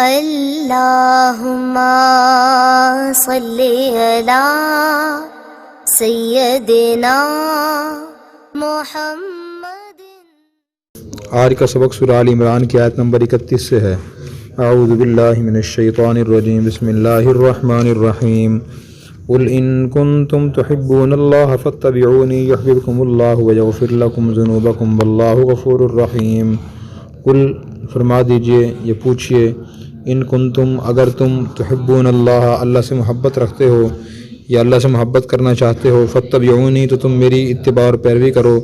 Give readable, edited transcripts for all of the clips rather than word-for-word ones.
اللہم صلی علی سیدنا محمد۔ آج کا سبق سورہ آل عمران کی آیت نمبر 31 سے ہے۔ اعوذ باللہ من الشیطان الرجیم، بسم اللہ الرحمن الرحیم۔ قل ان کنتم تحبون اللہ فاتبعونی یحببکم اللہ ویغفر لکم ذنوبکم واللہ غفور الرحیم۔ قل فرما دیجئے، یہ پوچھئے، ان کنتم اگر تم تحبون اللہ اللہ سے محبت رکھتے ہو یا اللہ سے محبت کرنا چاہتے ہو، فاتبعونی تو تم میری اتباع اور پیروی کرو،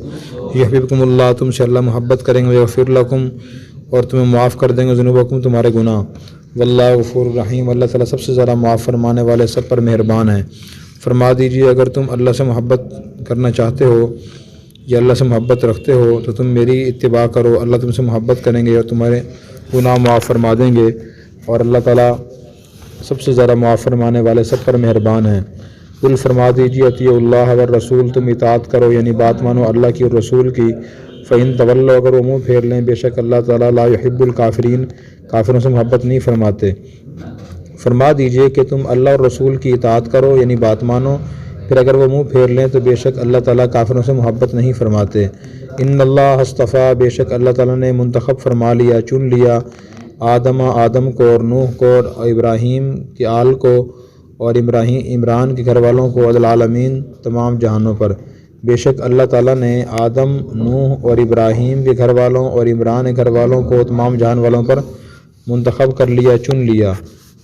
یحببکم اللہ تم سے اللہ محبت کریں گے، ویغفر لکم اور تمہیں معاف کر دیں گے، ذنوبکم تمہارے گناہ، واللہ غفور الرحیم اللہ تعالیٰ سب سے زیادہ معاف فرمانے والے، سب پر مہربان ہیں۔ فرما دیجئے اگر تم اللہ سے محبت کرنا چاہتے ہو یا اللہ سے محبت رکھتے ہو تو تم میری اتباع کرو، اللہ تم سے محبت کریں گے اور تمہارے گناہ معاف فرما دیں گے، اور اللہ تعالیٰ سب سے زیادہ معاف فرمانے والے، سب پر مہربان ہیں۔ قل فرما دیجیے، اطیعوا اللہ والرسول تم اطاعت کرو یعنی بات مانو اللہ کی اور رسول کی، فإن تولوا اگر وہ منہ پھیر لیں، بے شک اللہ تعالیٰ لا یحب الکافرین کافروں سے محبت نہیں فرماتے۔ فرما دیجیے کہ تم اللہ اور رسول کی اطاعت کرو یعنی بات مانو، پھر اگر وہ منہ پھیر لیں تو بے شک اللہ تعالیٰ کافروں سے محبت نہیں فرماتے۔ ان اللہ اصطفیٰ بے شک اللہ تعالیٰ نے منتخب فرما لیا، چن لیا، آدم کو اور نوح کو اور ابراہیم کی آل کو اور عمران کے گھر والوں کو، علی العالمین تمام جہانوں پر۔ بے شک اللہ تعالیٰ نے آدم، نوح اور ابراہیم کے گھر والوں اور عمران کے گھر والوں کو تمام جہان والوں پر منتخب کر لیا، چن لیا۔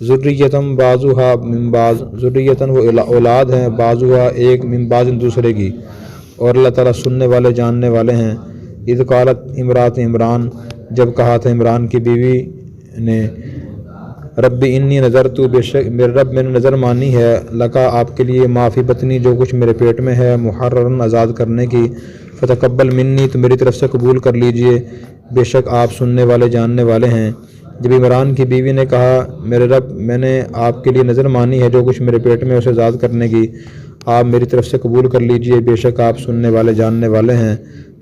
ذریتم بعضھا من بعض ذریتن وہ اولاد ہیں، بعضھا ایک من بعض دوسرے کی، اور اللہ تعالیٰ سننے والے جاننے والے ہیں۔ اذ قالت امرات عمران جب کہا تھا عمران کی بیوی نے، رب انی نذرت بے شک میرے رب میں نے نظر مانی ہے، لکا آپ کے لیے، ما فی بطنی جو کچھ میرے پیٹ میں ہے، محررن آزاد کرنے کی، فتقبل منی تو میری طرف سے قبول کر لیجئے، بے شک آپ سننے والے جاننے والے ہیں۔ جب عمران کی بیوی نے کہا، میرے رب میں نے آپ کے لیے نظر مانی ہے جو کچھ میرے پیٹ میں اسے آزاد کرنے کی، آپ میری طرف سے قبول کر لیجئے، بے شک آپ سننے والے جاننے والے ہیں۔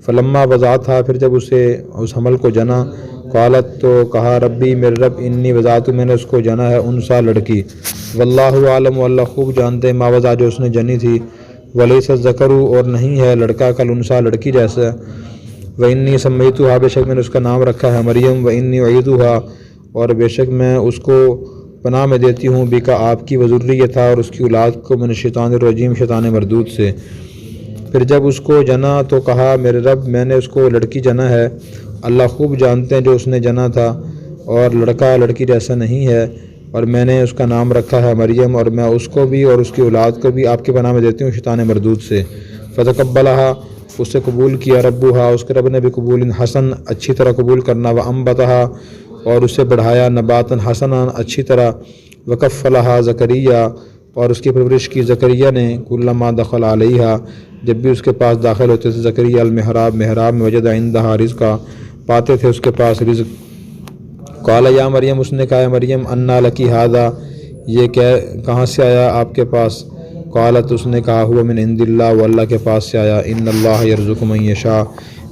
فلما وضعتھا پھر جب اسے اس حمل کو جنا، قالت تو کہا، ربی میرے رب انی وضعت میں نے اس کو جنا ہے انثیٰ لڑکی، واللہ عالم اللہ خوب جانتے ما وضع جو اس نے جنی تھی، ولیس الذکر اور نہیں ہے لڑکا کل انثیٰ لڑکی جیسا، وانی سمیتھا بے شک میں نے اس کا نام رکھا ہے مریم، وانی اعیذھا اور بے شک میں اس کو پناہ میں دیتی ہوں، بیکا آپ کی وذریتھا اور اس کی اولاد کو، من الشیطان الرجیم شیطان مردود سے۔ پھر جب اس کو جنا تو کہا، میرے رب میں نے اس کو لڑکی جنا ہے، اللہ خوب جانتے ہیں جو اس نے جنا تھا، اور لڑکا لڑکی جیسا نہیں ہے، اور میں نے اس کا نام رکھا ہے مریم، اور میں اس کو بھی اور اس کی اولاد کو بھی آپ کے پناہ میں دیتی ہوں شیطان مردود سے۔ فتقبلھا اس سے قبول کیا، ربھا اس کے رب نے بھی قبول حسن اچھی طرح قبول کرنا، وانبتھا اور اسے بڑھایا، نباتاً حسنا اچھی طرح، وکفلھا زکریا اور اس کی پرورش کی زکریا نے، کلما دخل علیہا جب بھی اس کے پاس داخل ہوتے تھے زکریا المحراب محراب میں، وجد عندہا رزقا پاتے تھے اس کے پاس رزق۔ قال یا مریم اس نے کہا، مریم انا لکی ھذا یہ کہاں سے آیا آپ کے پاس؟ قالت اس نے کہا، ہوا من عند اللہ وہ اللہ کے پاس سے آیا، ان اللہ یرزق من یشاء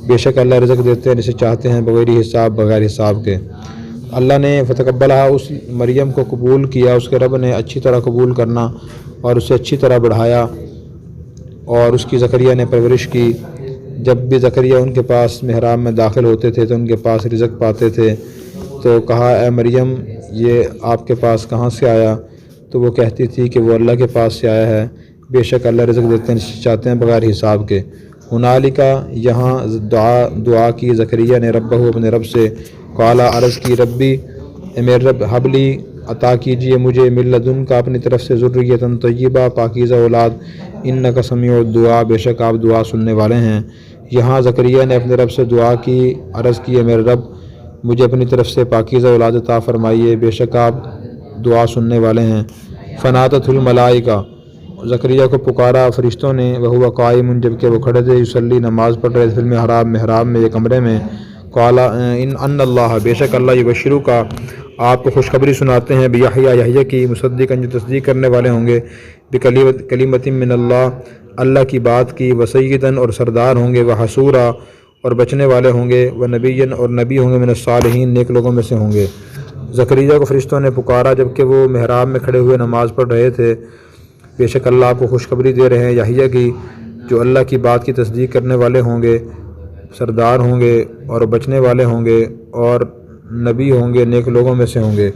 بے شک اللہ رزق دیتے ہیں جسے چاہتے ہیں، بغیر حساب بغیر حساب کے۔ اللہ نے فتقبلھا اس مریم کو قبول کیا، اس کے رب نے اچھی طرح قبول کرنا اور اسے اچھی طرح بڑھایا، اور اس کی زکریا نے پرورش کی۔ جب بھی زکریا ان کے پاس محراب میں داخل ہوتے تھے تو ان کے پاس رزق پاتے تھے، تو کہا، اے مریم یہ آپ کے پاس کہاں سے آیا؟ تو وہ کہتی تھی کہ وہ اللہ کے پاس سے آیا ہے، بے شک اللہ رزق دیتے ہیں جسے چاہتے ہیں بغیر حساب کے۔ ہنالکا یہاں دعا کی زکریا نے ربہ اپنے رب سے، قالا عرض کی، ربی اے میرے رب حبلی عطا کیجئے مجھے، من لدنک اپنی طرف سے، ذریۃ طیبہ پاکیزہ اولاد، انک سمیع الدعاء بے شک آپ دعا سننے والے ہیں۔ یہاں زکریا نے اپنے رب سے دعا کی، عرض کی، میرے رب مجھے اپنی طرف سے پاکیزہ اولاد عطا فرمائیے، بے شک آپ دعا سننے والے ہیں۔ فنادتہ الملائکہ زکریا کو پکارا فرشتوں نے، وہو قائم جب کہ وہ کھڑے تھے، یصلی نماز پڑھ رہے تھے، محراب میں یہ کمرے میں، قال ان اللہ بے شک اللہ یبشرک آپ کو خوشخبری سناتے ہیں، بیحییٰ یحییٰ کی، مصدقاً جو تصدیق کرنے والے ہوں گے، بکلمۃ من اللہ کی بات کی، وسیداً اور سردار ہوں گے، وحصورا اور بچنے والے ہوں گے، ونبیًا اور نبی ہوں گے، من الصالحین نیک لوگوں میں سے ہوں گے۔ زکریا کو فرشتوں نے پکارا جبکہ وہ محراب میں کھڑے ہوئے نماز پڑھ رہے تھے، بے شک اللہ آپ کو خوشخبری دے رہے ہیں یحییٰ کی، جو اللہ کی بات کی تصدیق کرنے والے ہوں گے، سردار ہوں گے اور بچنے والے ہوں گے اور نبی ہوں گے، نیک لوگوں میں سے ہوں گے۔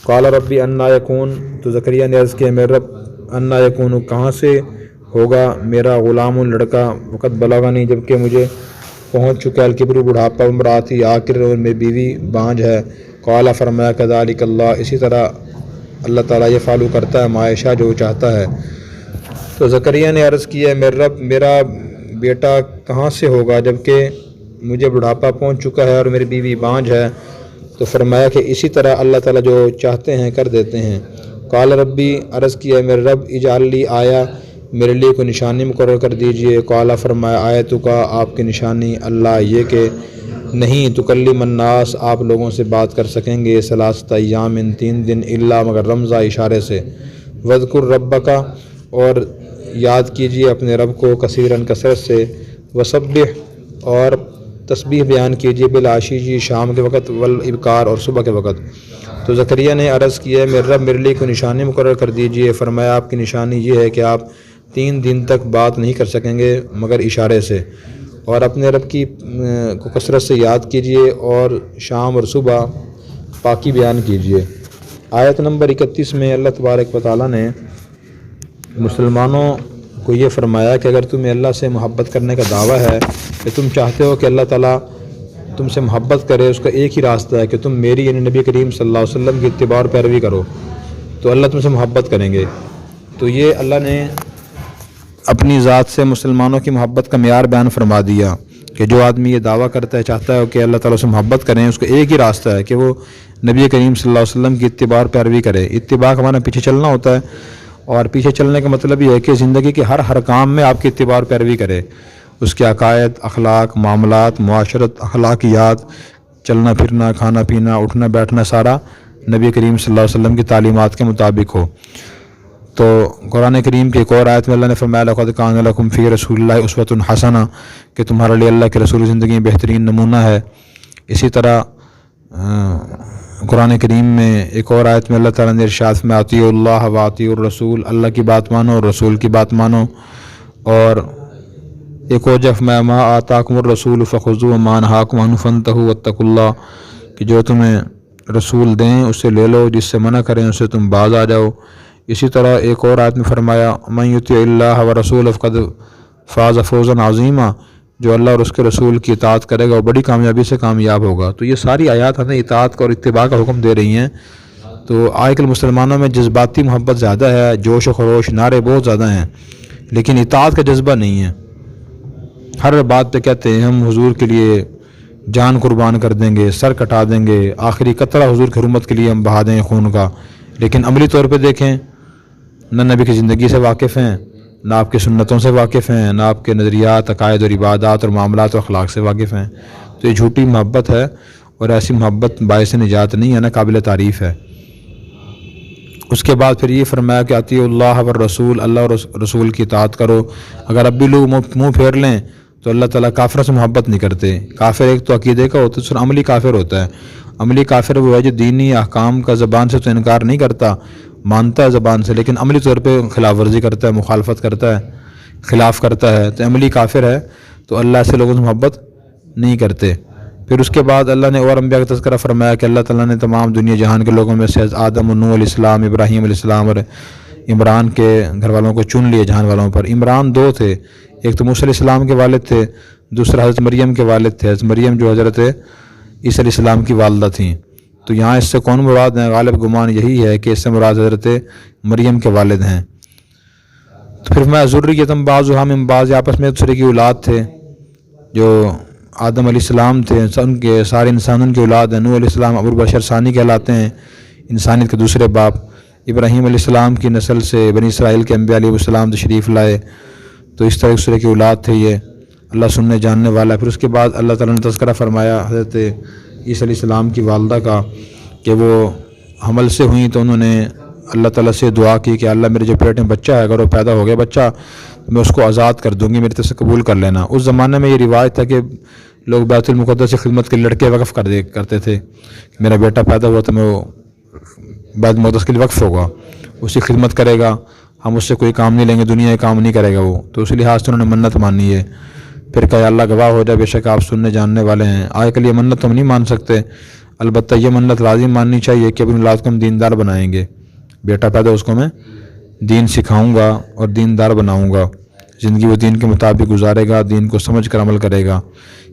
قال ربی انا یکون، تو زکریا نے عرض کیا میرے رب انا یکون، کہاں سے ہوگا میرا غلام لڑکا، وقت بلغنی، جبکہ مجھے پہنچ چکا الکبر بڑھاپا، امراتی عاقر، اور میری بیوی بانجھ ہے۔ قال، فرمایا کذالک اللہ، اسی طرح اللہ تعالیٰ یہ فعلو کرتا ہے ما یشاء، جو چاہتا ہے۔ تو زکریا نے عرض کیا میرے رب میرا بیٹا کہاں سے ہوگا جبکہ مجھے بڑھاپا پہنچ چکا ہے اور میری بیوی بانجھ ہے۔ تو فرمایا کہ اسی طرح اللہ تعالیٰ جو چاہتے ہیں کر دیتے ہیں۔ قال ربی، عرض کیا میرے رب اجعل لی آیا، میرے لیے کوئی نشانی مقرر کر دیجئے۔ قال، فرمایا آیتک، آپ کی نشانی اللہ یہ کہ نہیں تکلم الناس، آپ لوگوں سے بات کر سکیں گے ثلاثۃ ایام، 3 دن، الا مگر رمزہ، اشارے سے۔ وذکر ربک، اور یاد کیجیے اپنے رب کو کثیراً، کثرت سے۔ وسبح، اور تسبیح بیان کیجیے، بالعشی، شام کے وقت، والابکار، اور صبح کے وقت۔ تو زکریا نے عرض کیا میرے رب میرے لیے کوئی نشانی مقرر کر دیجیے۔ فرمایا آپ کی نشانی یہ ہے کہ آپ 3 دن تک بات نہیں کر سکیں گے مگر اشارے سے، اور اپنے رب کی کو کثرت سے یاد کیجیے، اور شام اور صبح پاکی بیان کیجیے۔ آیت نمبر 31 میں اللہ تبارک و تعالیٰ نے مسلمانوں کو یہ فرمایا کہ اگر تمہیں اللہ سے محبت کرنے کا دعویٰ ہے کہ تم چاہتے ہو کہ اللہ تعالیٰ تم سے محبت کرے، اس کا ایک ہی راستہ ہے کہ تم میری یعنی نبی کریم صلی اللہ علیہ وسلم کی اتباع اور پیروی کرو، تو اللہ تم سے محبت کریں گے۔ تو یہ اللہ نے اپنی ذات سے مسلمانوں کی محبت کا معیار بیان فرما دیا کہ جو آدمی یہ دعویٰ کرتا ہے، چاہتا ہے کہ اللہ تعالیٰ سے محبت کریں، اس کا ایک ہی راستہ ہے کہ وہ نبی کریم صلی اللہ علیہ وسلم کی اتباع اور پیروی کرے۔ اتباع کا معنی پیچھے چلنا ہوتا ہے، اور پیچھے چلنے کا مطلب یہ ہے کہ زندگی کے ہر کام میں آپ کی اتباع اور پیروی کرے، اس کے عقائد، اخلاق، معاملات، معاشرت، اخلاقیات، چلنا پھرنا، کھانا پینا، اٹھنا بیٹھنا، سارا نبی کریم صلی اللہ علیہ وسلم کی تعلیمات کے مطابق ہو۔ تو قرآن کریم کی ایک اور آیت میں اللہ نے فرمایا لقد کان لکم فی رسول اللہ اسوۃ حسنہ، کہ تمہارے لیے اللہ کے رسول کی زندگی میں بہترین نمونہ ہے۔ اسی طرح قرآن کریم میں ایک اور آیت میں اللہ تعالیٰ نے ارشاد میں اطیعوا اللہ و اطیعوا الرسول، اللہ کی بات مانو اور رسول کی بات مانو۔ اور ایک اور جگہ میں ما آتاکم الرسول فخذوہ وما نہاکم عنہ فانتہوا واتقوا اللہ، کہ جو تمہیں رسول دیں اسے لے لو، جس سے منع کریں اسے تم باز آ جاؤ۔ اسی طرح ایک اور آیت میں فرمایا من یطع اللہ ورسولہ فقد فاز فوزا عظیما، جو اللہ اور اس کے رسول کی اطاعت کرے گا وہ بڑی کامیابی سے کامیاب ہوگا۔ تو یہ ساری آیات ہمیں اطاعت کا اور اتباع کا حکم دے رہی ہیں۔ تو آج کل مسلمانوں میں جذباتی محبت زیادہ ہے، جوش و خروش، نعرے بہت زیادہ ہیں، لیکن اطاعت کا جذبہ نہیں ہے۔ ہر بات پہ کہتے ہیں ہم حضور کے لیے جان قربان کر دیں گے، سر کٹا دیں گے، آخری قطرہ حضور کی حرمت کے لیے ہم بہا دیں خون کا، لیکن عملی طور پہ دیکھیں نہ نبی کی زندگی سے واقف ہیں، نہ آپ کی سنتوں سے واقف ہیں، نہ آپ کے نظریات، عقائد اور عبادات اور معاملات و اخلاق سے واقف ہیں۔ تو یہ جھوٹی محبت ہے، اور ایسی محبت باعث نجات نہیں ہے، نہ قابل تعریف ہے۔ اس کے بعد پھر یہ فرمایا کہ اطیعوا اللہ والرسول، اللہ اور رسول کی اطاعت کرو۔ اگر اب بھی لوگ منہ پھیر لیں تو اللہ تعالیٰ کافروں سے محبت نہیں کرتے۔ کافر ایک تو عقیدے کا ہوتا ہے، دوسرا عملی کافر ہوتا ہے۔ عملی کافر وہ ہے جو دینی احکام کا زبان سے تو انکار نہیں کرتا، مانتا ہے زبان سے، لیکن عملی طور پہ خلاف ورزی کرتا ہے، مخالفت کرتا ہے، خلاف کرتا ہے، تو عملی کافر ہے۔ تو اللہ سے لوگوں سے محبت نہیں کرتے۔ پھر اس کے بعد اللہ نے اور انبیاء کا تذکرہ فرمایا کہ اللہ تعالیٰ نے تمام دنیا جہان کے لوگوں میں سے آدم و نوح علیہ السلام، ابراہیم علیہ السلام اور عمران کے گھر والوں کو چن لیے جہان والوں پر۔ عمران 2 تھے، ایک تو موسیٰ علیہ السلام کے والد تھے، دوسرا حضرت مریم کے والد تھے۔ حضرت مریم جو حضرت عیسیٰ علیہ السلام کی والدہ تھیں۔ تو یہاں اس سے کون مراد ہیں؟ غالب گمان یہی ہے کہ اس سے مراد حضرت مریم کے والد ہیں۔ تو پھر میں ذریۃ بعضھا من بعض، آپس میں ایک دوسرے کی اولاد تھے، جو آدم علیہ السلام تھے، ان کے سارے انسانوں کی اولاد ہیں۔ نوح علیہ السلام ابو البشر ثانی کہلاتے ہیں، انسانیت کے دوسرے باپ۔ ابراہیم علیہ السلام کی نسل سے بنی اسرائیل کے انبیاء علیہ السلام تشریف لائے، تو اس طرح ایک دوسرے کی اولاد تھے۔ یہ اللہ سننے جاننے والا۔ پھر اس کے بعد اللہ تعالیٰ نے تذکرہ فرمایا حضرت عیسیٰ علیہ السلام کی والدہ کا کہ وہ حمل سے ہوئیں تو انہوں نے اللہ تعالیٰ سے دعا کی کہ اللہ میرے جو پیٹ میں بچہ ہے، اگر وہ پیدا ہو گیا بچہ، میں اس کو آزاد کر دوں گی، میری طرف سے قبول کر لینا۔ اس زمانے میں یہ روایت ہے کہ لوگ بیت المقدس سے خدمت کے لڑکے وقف کرتے تھے کہ میرا بیٹا پیدا ہوا تو میں وہ بیت المقدس کے لیے وقف ہوگا، اس کی خدمت کرے گا، ہم اس سے کوئی کام نہیں لیں گے، دنیا کا کام نہیں کرے گا وہ. تو اسی لحاظ سے انہوں نے منت مانی ہے. پھر کہا اللہ گواہ ہو جائے بے شک آپ سننے جاننے والے ہیں. آج کل یہ منت ہم نہیں مان سکتے، البتہ یہ منت لازم ماننی چاہیے کہ اپنی اولاد کو ہم دیندار بنائیں گے. بیٹا پیدا اس کو میں دین سکھاؤں گا اور دیندار بناؤں گا، زندگی وہ دین کے مطابق گزارے گا، دین کو سمجھ کر عمل کرے گا.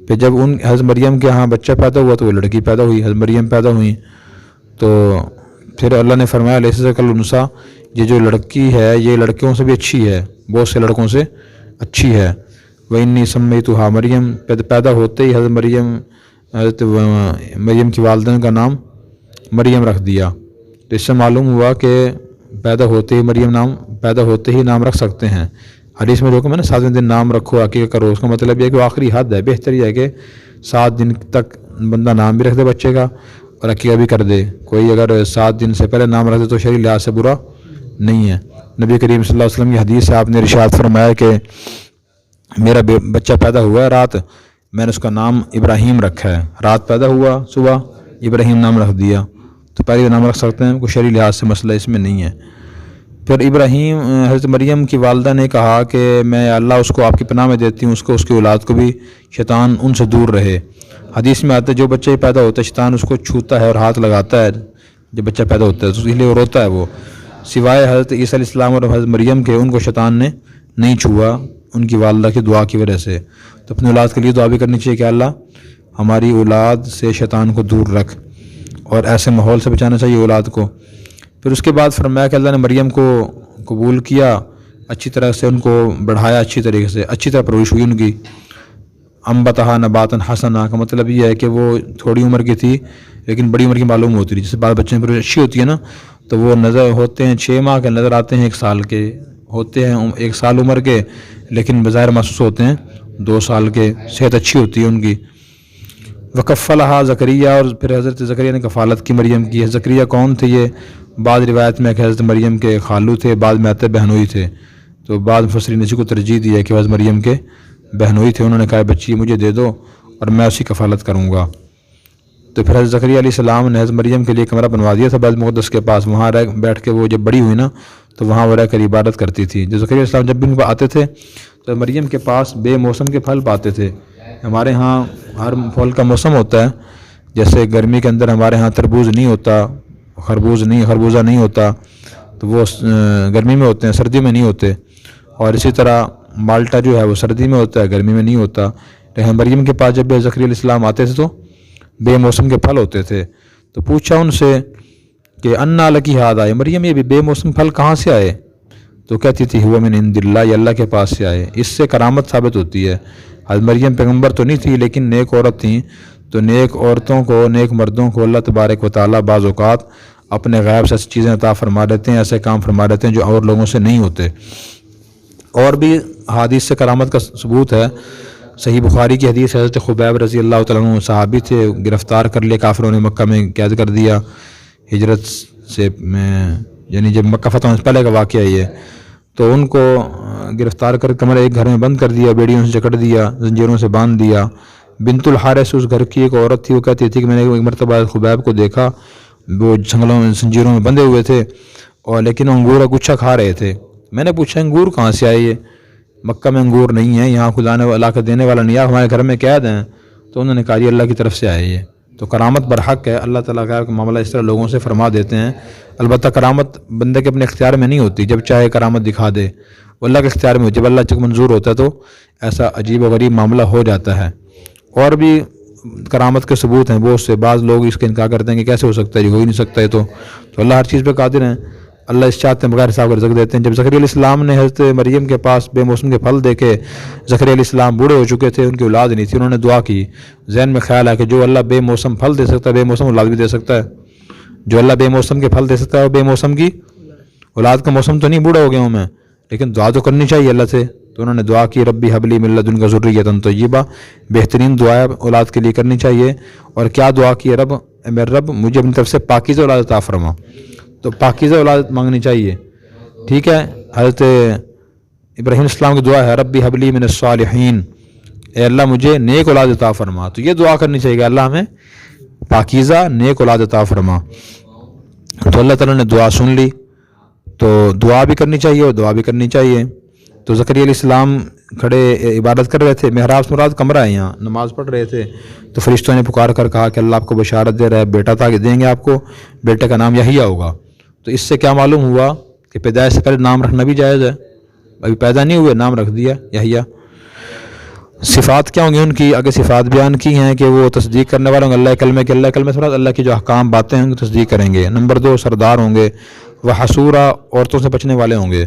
پھر جب حضرت مریم کے ہاں بچہ پیدا ہوا تو وہ لڑکی پیدا ہوئی، حضرت مریم پیدا ہوئیں. تو پھر اللہ نے فرمایا لیس ذکر الانثیٰ، یہ جو لڑکی ہے یہ لڑکیوں سے بھی اچھی ہے، بہت سے لڑکوں سے اچھی ہے. وَإِنِّي سَمَّيْتُهَا مریم، پیدا ہوتے ہی حضرت مریم کی والدین کا نام مریم رکھ دیا. تو اس سے معلوم ہوا کہ پیدا ہوتے ہی نام رکھ سکتے ہیں. حدیث میں جو کہ میں نے 7ویں دن نام رکھو، عقیقہ کرو، اس کا مطلب یہ ہے کہ وہ آخری حد ہے. بہتر یہ ہے کہ 7 دن تک بندہ نام بھی رکھ دے بچے کا اور عقیقہ بھی کر دے. کوئی اگر 7 دن سے پہلے نام رکھ دے تو شرعی لحاظ سے برا نہیں ہے. نبی کریم صلی اللہ علیہ وسلم کی حدیث سے آپ نے ارشاد فرمایا کہ میرا بچہ پیدا ہوا ہے رات، میں نے اس کا نام ابراہیم رکھا ہے. رات پیدا ہوا، صبح ابراہیم نام رکھ دیا. تو پہلے نام رکھ سکتے ہیں، کوئی شرعی لحاظ سے مسئلہ اس میں نہیں ہے. پھر حضرت مریم کی والدہ نے کہا کہ میں اللہ اس کو آپ کی پناہ میں دیتی ہوں، اس کی اولاد کو بھی شیطان ان سے دور رہے. حدیث میں آتا ہے جو بچہ پیدا ہوتا ہے شیطان اس کو چھوتا ہے اور ہاتھ لگاتا ہے. جب بچہ پیدا ہوتا ہے تو اس لیے وہ روتا ہے. وہ سوائے حضرت عیسیٰ علیہ السلام اور حضرت مریم کے ان کو شیطان نے نہیں چھوا، ان کی والدہ کی دعا کی وجہ سے. تو اپنی اولاد کے لیے دعا بھی کرنی چاہیے کہ اللہ ہماری اولاد سے شیطان کو دور رکھ، اور ایسے ماحول سے بچانا چاہیے اولاد کو. پھر اس کے بعد فرمایا کہ اللہ نے مریم کو قبول کیا، اچھی طرح سے ان کو بڑھایا، اچھی طریقے سے اچھی طرح پرورش ہوئی ان کی. انبتہا نباتا حسنا کا مطلب یہ ہے کہ وہ تھوڑی عمر کی تھی لیکن بڑی عمر کی معلوم ہوتی تھی. جیسے بعض بچے میں پرورش اچھی ہوتی ہے نا تو وہ نظر ہوتے ہیں 6 ماہ کے، نظر آتے ہیں 1 سال کے، ہوتے ہیں 1 سال عمر کے لیکن بظاہر محسوس ہوتے ہیں 2 سال کے. صحت اچھی ہوتی ہے ان کی. وکفلہا زکریا، اور پھر حضرت زکریا نے کفالت کی مریم کی. زکریا کون تھے؟ یہ بعض روایت میں کہ حضرت مریم کے خالو تھے، بعض میں آتے بہنوئی تھے. تو بعض مفسرین نے اسی کو ترجیح دی ہے کہ حضرت مریم کے بہنوئی تھے. انہوں نے کہا بچی مجھے دے دو اور میں اسی کفالت کروں گا. تو پھر حضرت زکریا علیہ السلام نے حضرت مریم کے لیے کمرہ بنوا دیا تھا بیت المقدس کے پاس. وہاں بیٹھ کے وہ جب بڑی ہوئی نا تو وہاں وہ رہ کر عبادت کرتی تھی. جو زکریا علیہ السلام جب بھی ان کو آتے تھے تو مریم کے پاس بے موسم کے پھل پاتے تھے. ہمارے ہاں ہر پھل کا موسم ہوتا ہے، جیسے گرمی کے اندر ہمارے ہاں تربوز نہیں ہوتا، خربوزہ نہیں ہوتا، تو وہ گرمی میں ہوتے ہیں، سردی میں نہیں ہوتے. اور اسی طرح مالٹا جو ہے وہ سردی میں ہوتا ہے، گرمی میں نہیں ہوتا. لیکن مریم کے پاس جب زکریا علیہ السلام آتے تھے تو بے موسم کے پھل ہوتے تھے. تو پوچھا ان سے کہ انا لکی ھذا، مریم یہ بے موسم پھل کہاں سے آئے؟ تو کہتی تھی ہوا من عند اللہ، یہ اللہ کے پاس سے آئے. اس سے کرامت ثابت ہوتی ہے. حضرت مریم پیغمبر تو نہیں تھی لیکن نیک عورت تھیں. تو نیک عورتوں کو، نیک مردوں کو اللہ تبارک و تعالیٰ بعض اوقات اپنے غیب سے ایسی چیزیں عطا فرما دیتے ہیں، ایسے کام فرما دیتے ہیں جو اور لوگوں سے نہیں ہوتے. اور بھی حدیث سے کرامت کا ثبوت ہے. صحیح بخاری کی حدیث حضرت خبیب رضی اللہ تعالیٰ عنہ صحابی تھے، گرفتار کر لے کافروں نے، مکہ میں قید کر دیا ہجرت سے، یعنی جب مکہ فتح ہونے سے پہلے کا واقعہ یہ. تو ان کو گرفتار کر کمرے ایک گھر میں بند کر دیا، بیڑیوں سے جکڑ دیا، زنجیروں سے باندھ دیا. بنت الحارث اس گھر کی ایک عورت تھی، وہ کہتی تھی کہ میں نے ایک مرتبہ خبیب کو دیکھا، وہ جنگلوں میں زنجیروں میں بندھے ہوئے تھے اور لیکن انگور کا گچھا کھا رہے تھے. میں نے پوچھا انگور کہاں سے آئے؟ یہ مکہ میں انگور نہیں ہے، یہاں خدا نے لا کے دینے والا نہیں ہے، ہمارے گھر میں قید ہیں. تو انہوں نے کہا یہ اللہ کی طرف سے آئے. یہ تو کرامت برحق ہے. اللہ تعالیٰ کا معاملہ اس طرح لوگوں سے فرما دیتے ہیں. البتہ کرامت بندے کے اپنے اختیار میں نہیں ہوتی، جب چاہے کرامت دکھا دے. وہ اللہ کے اختیار میں ہوتی ہے، جب اللہ تک منظور ہوتا ہے تو ایسا عجیب و غریب معاملہ ہو جاتا ہے. اور بھی کرامت کے ثبوت ہیں بہت سے. بعض لوگ اس کا انکار کرتے ہیں کہ کیسے ہو سکتا ہے، یہ ہو ہی نہیں سکتا ہے. تو اللہ ہر چیز پہ قادر ہیں. اللہ اس چاہتے ہیں بغیر حساب کا رزق دیتے ہیں. جب زکریا علیہ السلام نے حضرت مریم کے پاس بے موسم کے پھل دیکھے، زکریا علیہ السلام بوڑھے ہو چکے تھے، ان کی اولاد نہیں تھی، انہوں نے دعا کی. ذہن میں خیال ہے کہ جو اللہ بے موسم پھل دے سکتا ہے بے موسم اولاد بھی دے سکتا ہے. جو اللہ بے موسم کے پھل دے سکتا ہے وہ بے موسم کی اولاد کا موسم تو نہیں، بوڑھا ہو گیا ہوں میں، لیکن دعا تو کرنی چاہیے اللہ سے. تو انہوں نے دعا کی ربی حبلی من لدنک ذریۃ طیبہ. بہترین دعا اولاد کے لیے کرنی چاہیے. اور کیا دعا کی؟ رب اے میرے رب مجھے اپنی طرف سے پاکیزہ اولاد عطا فرما. تو پاکیزہ اولاد مانگنی چاہیے. ٹھیک ہے. حضرت ابراہیم السلام کی دعا ہے ربی حبلی من الصالحین، اے اللہ مجھے نیک اولاد عطا فرما. تو یہ دعا کرنی چاہیے کہ اللہ ہمیں پاکیزہ نیک اولاد عطا فرما. تو اللہ تعالیٰ نے دعا سن لی. تو دعا بھی کرنی چاہیے اور دعا بھی کرنی چاہیے. تو زکریا علیہ السلام کھڑے عبادت کر رہے تھے. محراب سے مراد کمرہ ہے, یہاں نماز پڑھ رہے تھے. تو فرشتوں نے پکار کر کہا کہ اللہ آپ کو بشارت دے رہا ہے, بیٹا تھا کہ دیں گے آپ کو, بیٹے کا نام یحییٰ ہوگا. تو اس سے کیا معلوم ہوا کہ پیدائش سے پہلے نام رکھنا بھی جائز ہے. ابھی پیدا نہیں ہوئے نام رکھ دیا یحییٰ. صفات کیا ہوں گی ان کی, آگے صفات بیان کی ہیں کہ وہ تصدیق کرنے والے ہوں گے اللہ کلمے کے. اللہ کلمے سے مراد اللہ کی جو احکام باتیں ہوں گی تصدیق کریں گے. نمبر 2 سردار ہوں گے. وہ حصورا عورتوں سے بچنے والے ہوں گے.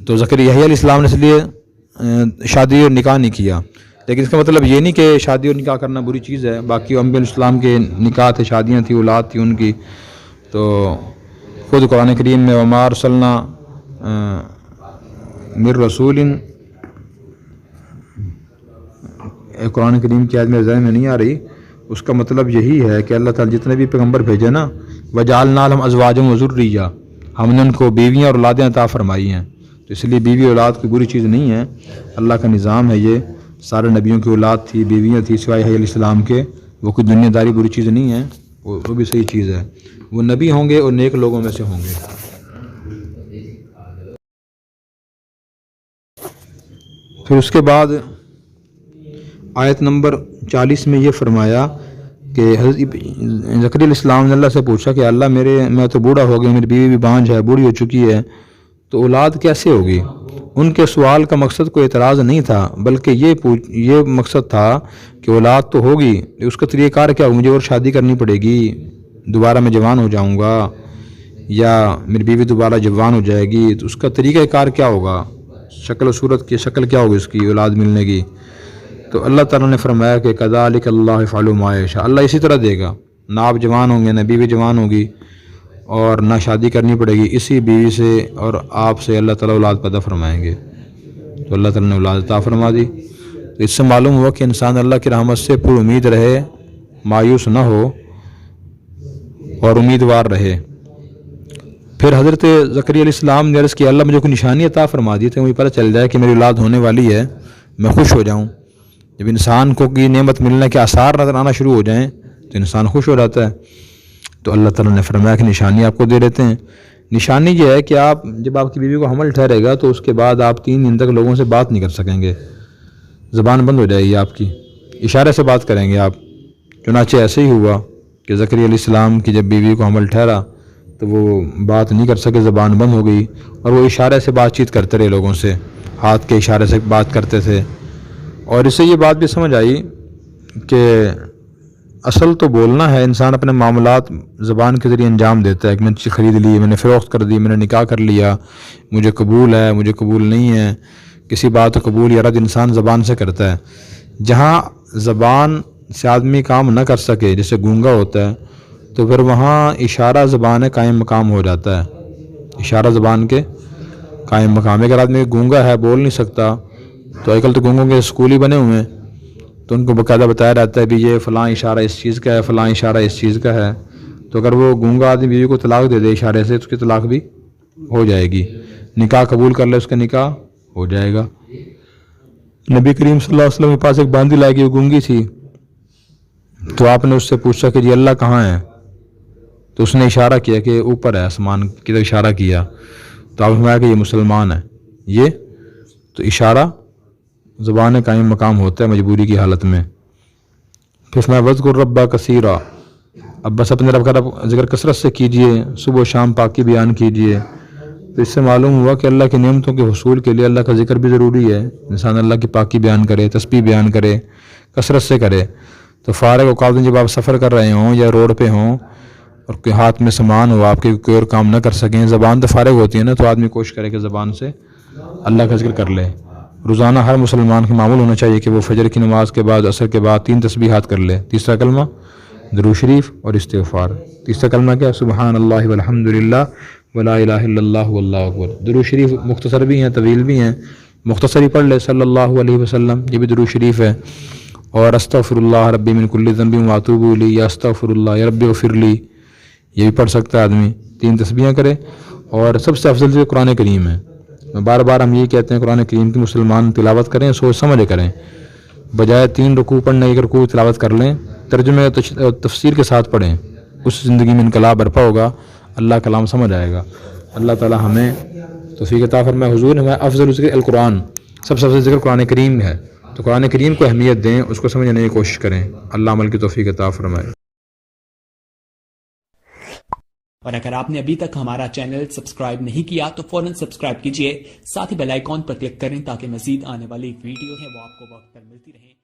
تو زکریا یحییٰ علیہ السلام نے اس لیے شادی اور نکاح نہیں کیا. لیکن اس کا مطلب یہ نہیں کہ شادی اور نکاح کرنا بری چیز ہے. باقی انبیاء علیہ السلام کے نکاح تھے, شادیاں تھیں, اولاد تھی ان کی. تو خود قرآن کریم میں وما ارسلنا من رسول, قرآن کریم کی آیت میرے ذہن میں نہیں آ رہی, اس کا مطلب یہی ہے کہ اللہ تعالیٰ جتنے بھی پیغمبر بھیجے نا, وجعلنا لهم ازواجا وذریا, ہم نے ان کو بیویاں اور اولادیں عطا فرمائی ہیں. تو اس لیے بیوی اولاد کوئی بری چیز نہیں ہے, اللہ کا نظام ہے یہ. سارے نبیوں کی اولاد تھی, بیویاں تھی سوائے یحییٰ علیہ السلام کے. وہ کوئی دنیا داری بری چیز نہیں ہے, وہ بھی صحیح چیز ہے. وہ نبی ہوں گے اور نیک لوگوں میں سے ہوں گے. پھر اس کے بعد آیت نمبر 40 میں یہ فرمایا کہ حضرت زکریا علیہ السلام نے اللہ سے پوچھا کہ اللہ میں تو بوڑھا ہو گیا, میری بیوی بھی بانجھ ہے, بوڑھی ہو چکی ہے, تو اولاد کیسے ہوگی. ان کے سوال کا مقصد کوئی اعتراض نہیں تھا, بلکہ یہ مقصد تھا کہ اولاد تو ہوگی, اس کا طریقہ کار کیا ہوگا. مجھے اور شادی کرنی پڑے گی, دوبارہ میں جوان ہو جاؤں گا, یا میری بیوی دوبارہ جوان ہو جائے گی, تو اس کا طریقہ کار کیا ہوگا, شکل و صورت کی شکل کیا ہوگی اس کی اولاد ملنے کی. تو اللہ تعالیٰ نے فرمایا کہ کذالک اللہ یفعل ما یشاء, اللہ اسی طرح دے گا. نہ آپ جوان ہوں گے, نہ بیوی جوان ہوگی, اور نہ شادی کرنی پڑے گی. اسی بیوی سے اور آپ سے اللہ تعالیٰ اولاد پیدا فرمائیں گے. تو اللہ تعالیٰ نے اولاد عطا فرما دی. تو اس سے معلوم ہوا کہ انسان اللہ کی رحمت سے پر امید رہے, مایوس نہ ہو اور امیدوار رہے. پھر حضرت زکریا علیہ السلام نے عرض کیا اللہ مجھے کوئی نشانی عطا فرما دی, تو مجھے پتہ چل جائے کہ میری اولاد ہونے والی ہے, میں خوش ہو جاؤں. جب انسان کو کی نعمت ملنے کے آثار نظر آنا شروع ہو جائیں تو انسان خوش ہو جاتا ہے. تو اللہ تعالیٰ نے فرمایا کہ نشانی آپ کو دے دیتے ہیں. نشانی یہ ہے کہ آپ جب آپ کی بیوی کو حمل ٹھہرے گا تو اس کے بعد آپ 3 دن تک لوگوں سے بات نہیں کر سکیں گے, زبان بند ہو جائے گی آپ کی, اشارے سے بات کریں گے آپ. چنانچہ ایسے ہی ہوا کہ زکریا علیہ السلام کی جب بیوی کو حمل ٹھہرا تو وہ بات نہیں کر سکے, زبان بند ہو گئی, اور وہ اشارے سے بات چیت کرتے رہے لوگوں سے, ہاتھ کے اشارے سے بات کرتے تھے. اور اس سے یہ بات بھی سمجھ آئی کہ اصل تو بولنا ہے, انسان اپنے معاملات زبان کے ذریعے انجام دیتا ہے. کہ میں نے چیز خرید لی, میں نے فروخت کر دی, میں نے نکاح کر لیا, مجھے قبول ہے, مجھے قبول نہیں ہے, کسی بات کو قبول یا رد انسان زبان سے کرتا ہے. جہاں زبان سے آدمی کام نہ کر سکے, جیسے گونگا ہوتا ہے, تو پھر وہاں اشارہ زبان قائم مقام ہو جاتا ہے. اشارہ زبان کے قائم مقام. اگر آدمی گونگا ہے, بول نہیں سکتا, تو آج کل تو گونگوں کے اسکول ہی بنے ہوئے ہیں, تو ان کو باقاعدہ بتایا جاتا ہے بھی یہ فلاں اشارہ اس چیز کا ہے, فلاں اشارہ اس چیز کا ہے. تو اگر وہ گونگا آدمی بیوی کو طلاق دے دے اشارے سے, تو اس کی طلاق بھی ہو جائے گی. نکاح قبول کر لے, اس کا نکاح ہو جائے گا. نبی کریم صلی اللہ علیہ وسلم کے پاس ایک باندھی لائی گئی, وہ گونگی تھی. تو آپ نے اس سے پوچھا کہ جی اللہ کہاں ہے, تو اس نے اشارہ کیا کہ اوپر ہے, آسمان کی طرف اشارہ کیا. تو آپ نے فرمایا کہ یہ مسلمان ہے. یہ تو اشارہ زبان قائم مقام ہوتا ہے مجبوری کی حالت میں. پھر میں وذکر ربا کثیرا, اب بس اپنے رب کا ذکر کثرت سے کیجئے, صبح و شام پاکی بیان کیجئے. تو اس سے معلوم ہوا کہ اللہ کی نعمتوں کے حصول کے لیے اللہ کا ذکر بھی ضروری ہے. انسان اللہ کی پاکی بیان کرے, تسبیح بیان کرے, کثرت سے کرے. تو فارغ اوقات میں جب آپ سفر کر رہے ہوں یا روڈ پہ ہوں اور کوئی ہاتھ میں سامان ہو, آپ کے کوئی اور کام نہ کر سکیں, زبان تو فارغ ہوتی ہے نا, تو آدمی کوشش کرے کہ زبان سے اللہ کا ذکر کر لے. روزانہ ہر مسلمان کے معمول ہونا چاہیے کہ وہ فجر کی نماز کے بعد, عصر کے بعد 3 تسبیحات کر لے. تیسرا کلمہ درود شریف اور استغفار. تیسرا کلمہ کیا, سبحان اللہ والحمد للہ ولا الہ الا اللہ واللہ اکبر. درود شریف مختصر بھی ہیں, طویل بھی ہیں. مختصر ہی پڑھ لے صلی اللہ علیہ وسلم, یہ بھی درود شریف ہے. اور استغفر اللہ ربی من کل ذنب واتوب الیہ, یا استغفر اللہ یا رب اغفر لی, یہ بھی پڑھ سکتا ہے آدمی. 3 تسبیحیں کرے. اور سب سے افضل قرآن کریم ہے. بار بار ہم یہ کہتے ہیں قرآن کریم کی مسلمان تلاوت کریں, سوچ سمجھ کریں. بجائے 3 رکوع پڑھنے ایک رکوع تلاوت کر لیں، ترجمے اور تفسیر کے ساتھ پڑھیں، اس زندگی میں انقلاب برپا ہوگا، اللہ کلام سمجھ آئے گا۔ اللہ تعالی ہمیں توفیق عطا فرمائے۔ حضور ہمیں افضل ذکر القرآن، سب سے افضل ذکر قرآن کریم ہے، تو قرآن کریم کو اہمیت دیں، اس کو سمجھنے کی کوشش کریں۔ اللہ عمل کی توفیق عطا فرمائے۔ اور اگر آپ نے ابھی تک ہمارا چینل سبسکرائب نہیں کیا تو فوراً سبسکرائب کیجئے، ساتھ ہی بیل آئیکن پر کلک کریں تاکہ مزید آنے والی ویڈیو ہیں وہ آپ کو وقت پر ملتی رہیں۔